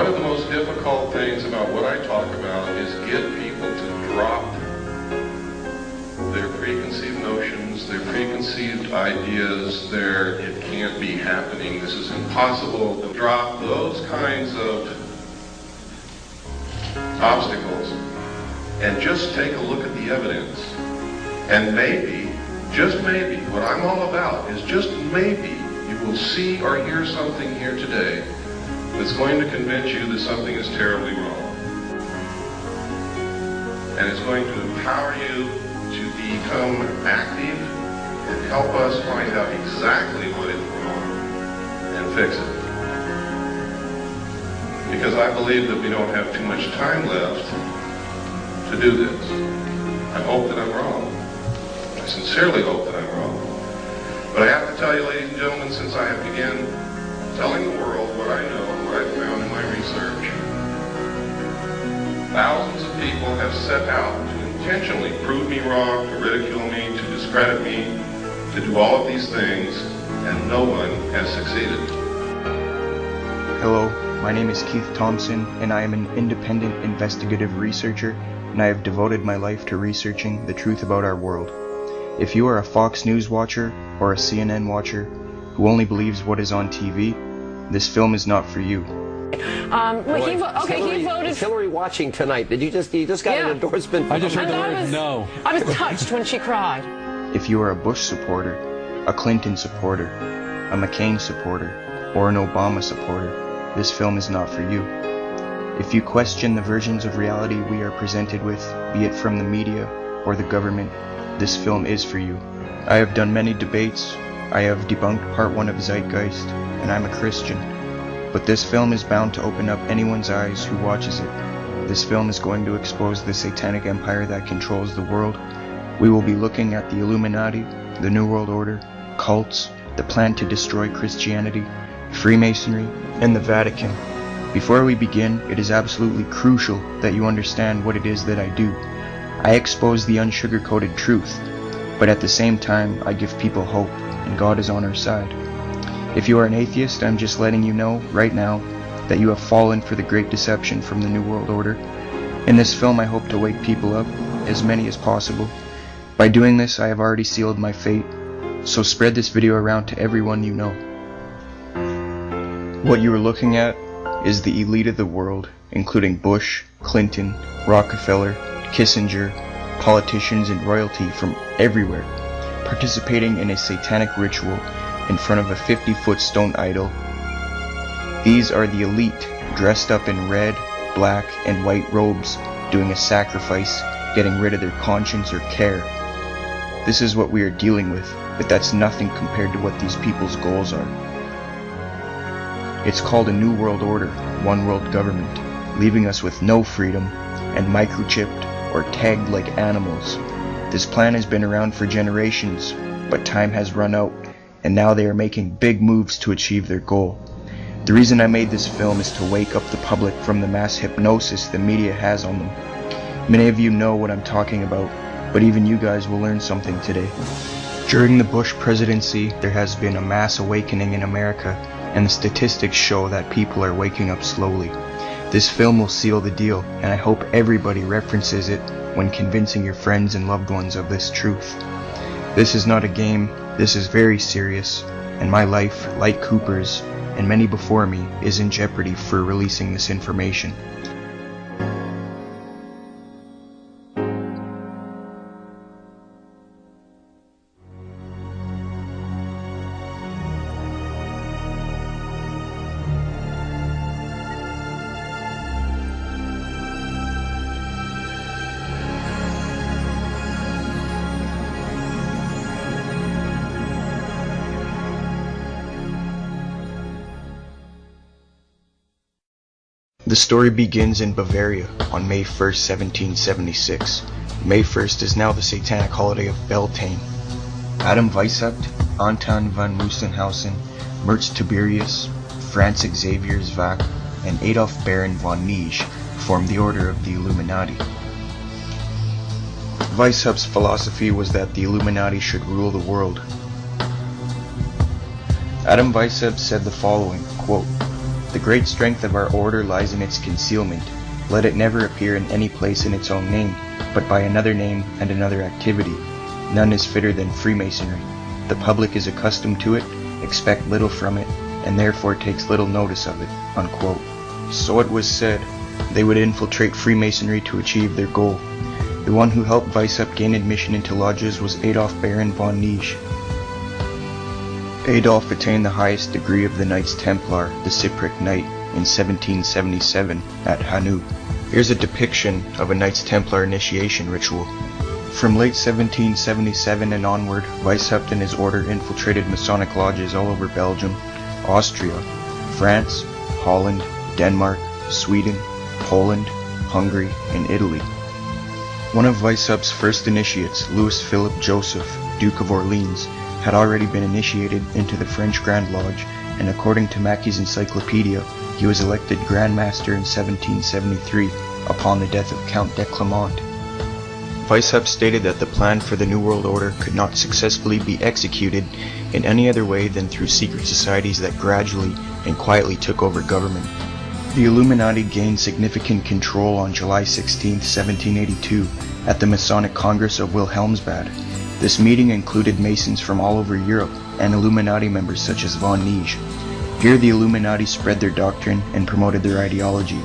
One of the most difficult things about what I talk about is get people to drop their preconceived notions, their preconceived ideas, it can't be happening, this is impossible. To drop those kinds of obstacles and just take a look at the evidence. And maybe, just maybe, what I'm all about is just maybe you will see or hear something here today that's going to convince you that something is terribly wrong. And it's going to empower you to become active and help us find out exactly what is wrong and fix it. Because I believe that we don't have too much time left to do this. I hope that I'm wrong. I sincerely hope that I'm wrong. But I have to tell you, ladies and gentlemen, since I have begun telling the world what I know, what I've found in my research, thousands of people have set out to intentionally prove me wrong, to ridicule me, to discredit me, to do all of these things, and no one has succeeded. Hello, my name is Keith Thompson, and I am an independent investigative researcher, and I have devoted my life to researching the truth about our world. If you are a Fox News watcher or a CNN watcher who only believes what is on TV, this film is not for you. He voted. Hillary watching tonight. You just got an endorsement. I just heard the word no. I was touched when she cried. If you are a Bush supporter, a Clinton supporter, a McCain supporter, or an Obama supporter, this film is not for you. If you question the versions of reality we are presented with, be it from the media or the government, this film is for you. I have done many debates. I have debunked part 1 of Zeitgeist, and I'm a Christian. But this film is bound to open up anyone's eyes who watches it. This film is going to expose the satanic empire that controls the world. We will be looking at the Illuminati, the New World Order, cults, the plan to destroy Christianity, Freemasonry, and the Vatican. Before we begin, it is absolutely crucial that you understand what it is that I do. I expose the unsugar-coated truth, but at the same time, I give people hope, and God is on our side. If you are an atheist, I'm just letting you know, right now, that you have fallen for the great deception from the New World Order. In this film, I hope to wake people up, as many as possible. By doing this, I have already sealed my fate, so spread this video around to everyone you know. What you are looking at is the elite of the world, including Bush, Clinton, Rockefeller, Kissinger, politicians and royalty from everywhere, participating in a satanic ritual in front of a 50-foot stone idol. These are the elite, dressed up in red, black, and white robes, doing a sacrifice, getting rid of their conscience or care. This is what we are dealing with, but that's nothing compared to what these people's goals are. It's called a New World Order, one world government, leaving us with no freedom, and microchipped or tagged like animals. This plan has been around for generations, but time has run out, and now they are making big moves to achieve their goal. The reason I made this film is to wake up the public from the mass hypnosis the media has on them. Many of you know what I'm talking about, but even you guys will learn something today. During the Bush presidency, there has been a mass awakening in America, and the statistics show that people are waking up slowly. This film will seal the deal, and I hope everybody references it when convincing your friends and loved ones of this truth. This is not a game, this is very serious, and my life, like Cooper's, and many before me, is in jeopardy for releasing this information. The story begins in Bavaria on May 1st, 1776. May 1st is now the satanic holiday of Beltane. Adam Weishaupt, Anton von Mussenhausen, Merz Tiberius, Franz Xavier Zwack, and Adolf Baron von Nige formed the Order of the Illuminati. Weishaupt's philosophy was that the Illuminati should rule the world. Adam Weishaupt said the following, quote, The great strength of our order lies in its concealment. Let it never appear in any place in its own name, but by another name and another activity. None is fitter than Freemasonry. The public is accustomed to it, expect little from it, and therefore takes little notice of it." Unquote. So it was said, they would infiltrate Freemasonry to achieve their goal. The one who helped Weishaupt gain admission into lodges was Adolf Baron von Nige. Adolf attained the highest degree of the Knights Templar, the Cypric Knight, in 1777 at Hanau. Here's a depiction of a Knights Templar initiation ritual. From late 1777 and onward, Weishaupt and his order infiltrated Masonic lodges all over Belgium, Austria, France, Holland, Denmark, Sweden, Poland, Hungary, and Italy. One of Weishaupt's first initiates, Louis Philippe Joseph, Duke of Orleans, had already been initiated into the French Grand Lodge, and according to Mackey's Encyclopedia, he was elected Grand Master in 1773 upon the death of Count de Clermont. Weishaupt stated that the plan for the New World Order could not successfully be executed in any other way than through secret societies that gradually and quietly took over government. The Illuminati gained significant control on July 16, 1782, at the Masonic Congress of Wilhelmsbad. This meeting included Masons from all over Europe and Illuminati members such as von Nige. Here the Illuminati spread their doctrine and promoted their ideology.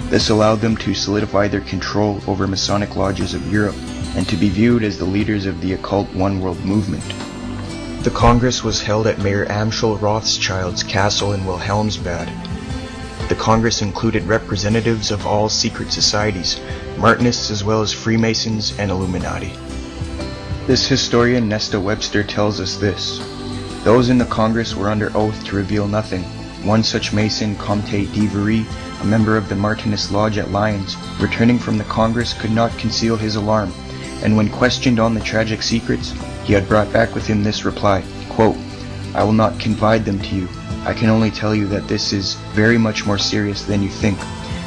This allowed them to solidify their control over Masonic lodges of Europe and to be viewed as the leaders of the occult One World movement. The Congress was held at Mayor Amschel Rothschild's castle in Wilhelmsbad. The Congress included representatives of all secret societies, Martinists as well as Freemasons and Illuminati. This historian Nesta Webster tells us this: "Those in the Congress were under oath to reveal nothing. One such Mason, Comte d'Ivory, a member of the Martinist Lodge at Lyons, returning from the Congress, could not conceal his alarm, and when questioned on the tragic secrets, he had brought back with him this reply, quote, 'I will not confide them to you. I can only tell you that this is very much more serious than you think.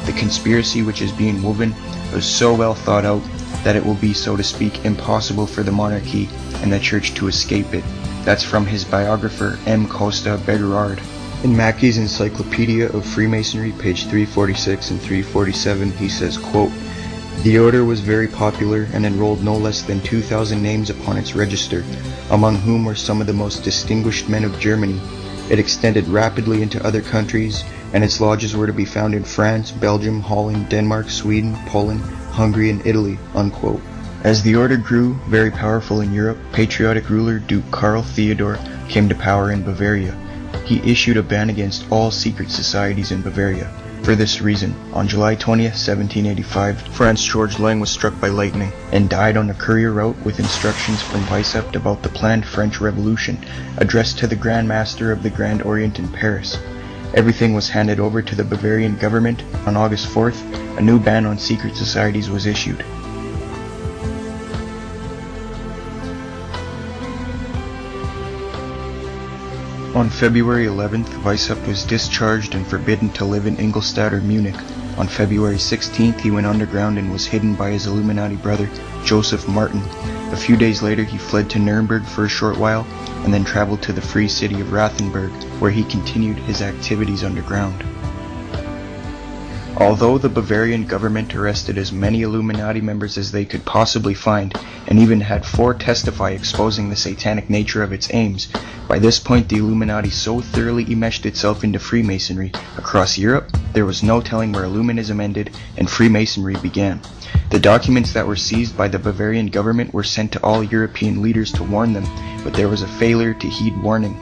The conspiracy which is being woven is so well thought out that it will be, so to speak, impossible for the monarchy and the church to escape it.'" That's from his biographer M. Costa Bergerard. In Mackey's Encyclopedia of Freemasonry, page 346 and 347, he says, quote, "The order was very popular and enrolled no less than 2,000 names upon its register, among whom were some of the most distinguished men of Germany. It extended rapidly into other countries, and its lodges were to be found in France, Belgium, Holland, Denmark, Sweden, Poland, Hungary, and Italy." Unquote. As the order grew very powerful in Europe, patriotic ruler Duke Karl Theodor came to power in Bavaria. He issued a ban against all secret societies in Bavaria. For this reason, on July 20th, 1785, Franz George Lang was struck by lightning and died on a courier route with instructions from Weishaupt about the planned French Revolution, addressed to the Grand Master of the Grand Orient in Paris. Everything was handed over to the Bavarian government. On August 4th, a new ban on secret societies was issued. On February 11th, Weishaupt was discharged and forbidden to live in Ingolstadt or Munich. On February 16th, he went underground and was hidden by his Illuminati brother, Joseph Martin. A few days later, he fled to Nuremberg for a short while, and then traveled to the free city of Rathenberg, where he continued his activities underground. Although the Bavarian government arrested as many Illuminati members as they could possibly find, and even had 4 testify exposing the satanic nature of its aims, by this point the Illuminati so thoroughly enmeshed itself into Freemasonry across Europe, there was no telling where Illuminism ended and Freemasonry began. The documents that were seized by the Bavarian government were sent to all European leaders to warn them, but there was a failure to heed warning.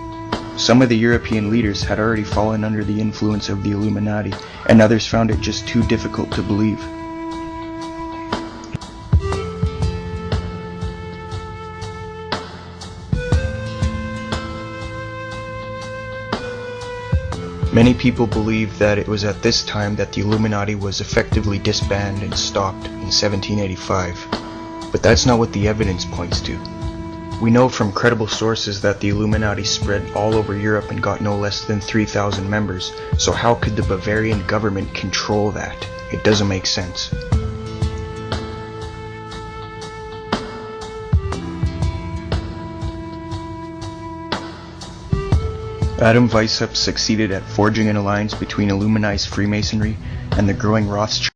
Some of the European leaders had already fallen under the influence of the Illuminati, and others found it just too difficult to believe. Many people believe that it was at this time that the Illuminati was effectively disbanded and stopped in 1785, but that's not what the evidence points to. We know from credible sources that the Illuminati spread all over Europe and got no less than 3,000 members, so how could the Bavarian government control that? It doesn't make sense. Adam Weishaupt succeeded at forging an alliance between Illuminized Freemasonry and the growing Rothschild